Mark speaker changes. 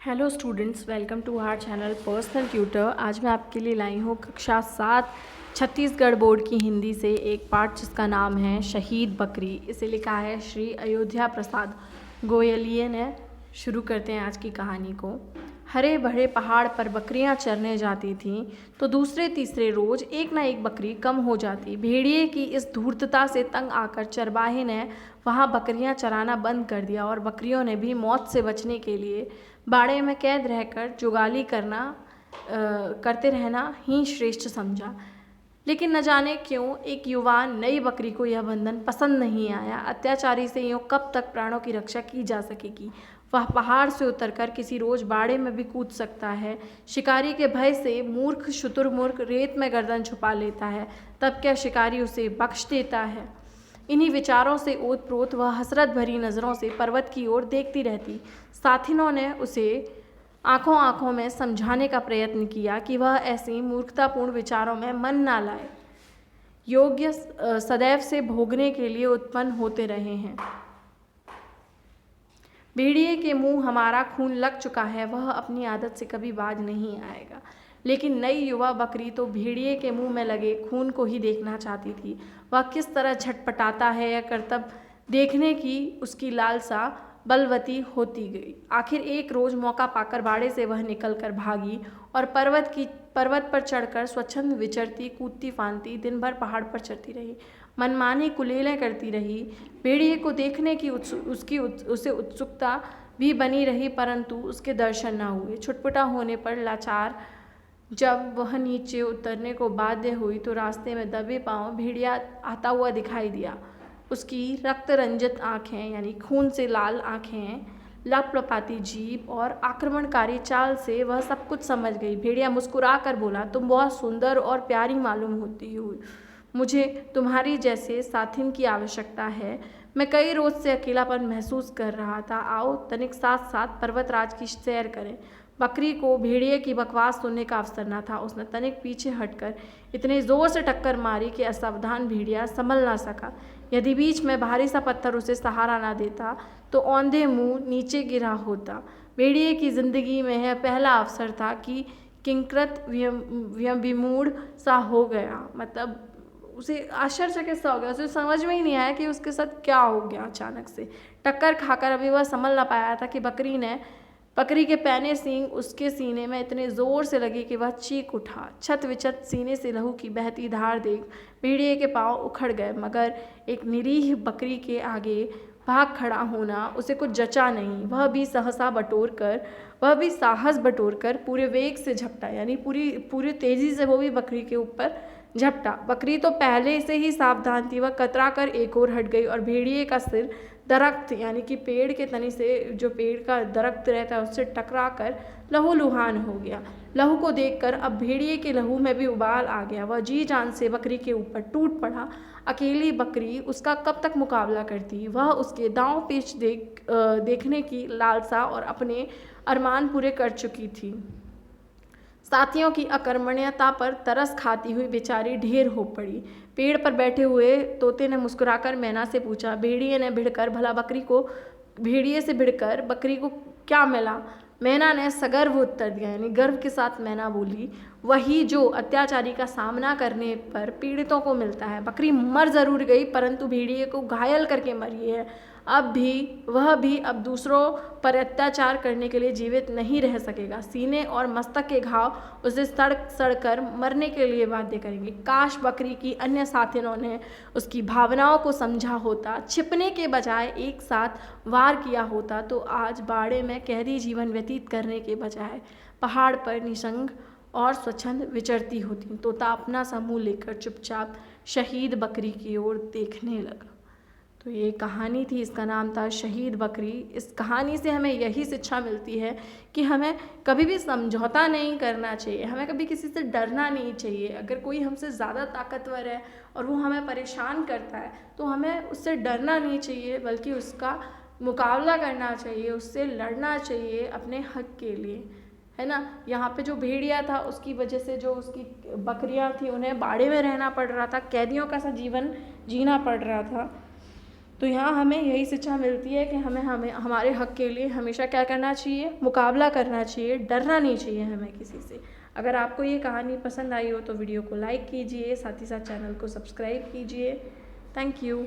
Speaker 1: Hello students, welcome to our channel personal tutor. आज मैं आपके लिए लाई हूँ कक्षा 7 छत्तीसगढ़ बोर्ड की हिंदी से एक पाठ जिसका नाम है शहीद बकरी। इसे लिखा है श्री अयोध्या प्रसाद गोयलिये ने। शुरू करते हैं आज की कहानी को। हरे भरे पहाड़ पर बकरियां चरने जाती थीं तो दूसरे तीसरे रोज एक ना एक बकरी कम हो जाती। भेड़िए की इस धूर्तता से तंग आकर चरवाहे ने वहां बकरियां चराना बंद कर दिया और बकरियों ने भी मौत से बचने के लिए बाड़े में कैद रहकर जुगाली करते रहना ही श्रेष्ठ समझा। लेकिन न जाने क्यों एक युवा नई बकरी को यह बंधन पसंद नहीं आया। अत्याचारी से यूँ कब तक प्राणों की रक्षा की जा सकेगी। वह पहाड़ से उतरकर किसी रोज बाड़े में भी कूद सकता है। शिकारी के भय से मूर्ख शुतुरमुर्ग रेत में गर्दन छुपा लेता है, तब क्या शिकारी उसे बख्श देता है। इन्हीं विचारों से ओतप्रोत वह हसरत भरी नज़रों से पर्वत की ओर देखती रहती। साथिनों ने उसे आंखों आंखों में समझाने का प्रयत्न किया कि वह ऐसी मूर्खतापूर्ण विचारों में मन ना लाए। योग्य सदैव से भोगने के लिए उत्पन्न होते रहे हैं। भेड़िए के मुंह हमारा खून लग चुका है, वह अपनी आदत से कभी बाज नहीं आएगा। लेकिन नई युवा बकरी तो भेड़िए के मुंह में लगे खून को ही देखना चाहती थी। वह किस तरह झटपटाता है यह करतब देखने की उसकी लालसा बलवती होती गई। आखिर एक रोज मौका पाकर बाड़े से वह निकलकर भागी और पर्वत पर चढ़कर स्वच्छंद विचरती कूदती फांदती दिन भर पहाड़ पर चढ़ती रही। मनमानी कुलेलें करती रही। भेड़िए को देखने की उसे उत्सुकता भी बनी रही, परंतु उसके दर्शन न हुए। छुटपुटा होने पर लाचार जब वह नीचे उतरने को बाध्य हुई तो रास्ते में दबे पांव भेड़िया आता हुआ दिखाई दिया। उसकी रक्त रंजित आँखें यानी खून से लाल आँखें, लपलपाती जीभ और आक्रमणकारी चाल से वह सब कुछ समझ गई। भेड़िया मुस्कुरा कर बोला, तुम बहुत सुंदर और प्यारी मालूम होती हो। मुझे तुम्हारी जैसे साथिन की आवश्यकता है। मैं कई रोज से अकेलापन महसूस कर रहा था। आओ तनिक साथ साथ पर्वतराज की सैर करें। बकरी को भेड़िए की बकवास सुनने का अवसर न था। उसने तनिक पीछे हटकर इतने जोर से टक्कर मारी कि असावधान भेड़िया संभल ना सका। यदि बीच में भारी सा पत्थर उसे सहारा ना देता तो औंधे मुंह नीचे गिरा होता। भेड़िए की जिंदगी में यह पहला अवसर था कि किंकृत विमूढ़ सा हो गया। मतलब उसे आश्चर्यचकित सा हो गया। उसे समझ में ही नहीं आया कि उसके साथ क्या हो गया। अचानक से टक्कर खाकर अभी वह संभल ना पाया था कि बकरी के पैने सींग उसके सीने में इतने जोर से लगे कि वह चीख उठा। छत विछत सीने से लहू की बहती धार देख भेड़िए के पांव उखड़ गए, मगर एक निरीह बकरी के आगे भाग खड़ा होना उसे कुछ जचा नहीं। वह भी साहस बटोर कर पूरे वेग से झपटा, यानी पूरी तेजी से वो भी बकरी के ऊपर झपटा। बकरी तो पहले से ही सावधान थी। वह कतरा कर एक ओर हट गई और भेड़िए का सिर दरख्त यानी कि पेड़ के तने से, जो पेड़ का दरख्त रहता है, उससे टकरा कर लहूलुहान हो गया। लहू को देखकर अब भेड़िए के लहू में भी उबाल आ गया। वह जी जान से बकरी के ऊपर टूट पड़ा। अकेली बकरी उसका कब तक मुकाबला करती। वह उसके दांव पेच देखने की लालसा और अपने अरमान पूरे कर चुकी थी। साथियों की अकर्मण्यता पर तरस खाती हुई बेचारी ढेर हो पड़ी। पेड़ पर बैठे हुए तोते ने मुस्कुराकर मैना से पूछा। भेड़िए से भिड़कर बकरी को क्या मिला। मैना ने सगर्व उत्तर दिया, यानी गर्व के साथ मैना बोली, वही जो अत्याचारी का सामना करने पर पीड़ितों को मिलता है। बकरी मर जरूर गई, परंतु भेड़िए को घायल करके मरी है। वह भी अब दूसरों पर अत्याचार करने के लिए जीवित नहीं रह सकेगा। सीने और मस्तक के घाव उसे सड़ कर मरने के लिए बाध्य करेंगे। काश बकरी की अन्य साथियों ने उसकी भावनाओं को समझा होता, छिपने के बजाय एक साथ वार किया होता तो आज बाड़े में कैदी जीवन व्यतीत करने के बजाय पहाड़ पर निसंग और स्वच्छंद विचरती होती। तोता अपना सा मुंह लेकर चुपचाप शहीद बकरी की ओर देखने लगा। तो ये कहानी थी, इसका नाम था शहीद बकरी। इस कहानी से हमें यही शिक्षा मिलती है कि हमें कभी भी समझौता नहीं करना चाहिए, हमें कभी किसी से डरना नहीं चाहिए। अगर कोई हमसे ज़्यादा ताकतवर है और वो हमें परेशान करता है तो हमें उससे डरना नहीं चाहिए, बल्कि उसका मुकाबला करना चाहिए, उससे लड़ना चाहिए अपने हक के लिए, है ना। यहाँ पे जो भेड़िया था उसकी वजह से जो उसकी बकरियाँ थी उन्हें बाड़े में रहना पड़ रहा था, कैदियों का सा जीवन जीना पड़ रहा था। तो यहाँ हमें यही शिक्षा मिलती है कि हमें हमें हमारे हक़ के लिए हमेशा क्या करना चाहिए, मुकाबला करना चाहिए, डरना नहीं चाहिए हमें किसी से। अगर आपको ये कहानी पसंद आई हो तो वीडियो को लाइक कीजिए, साथ ही साथ चैनल को सब्सक्राइब कीजिए। Thank you.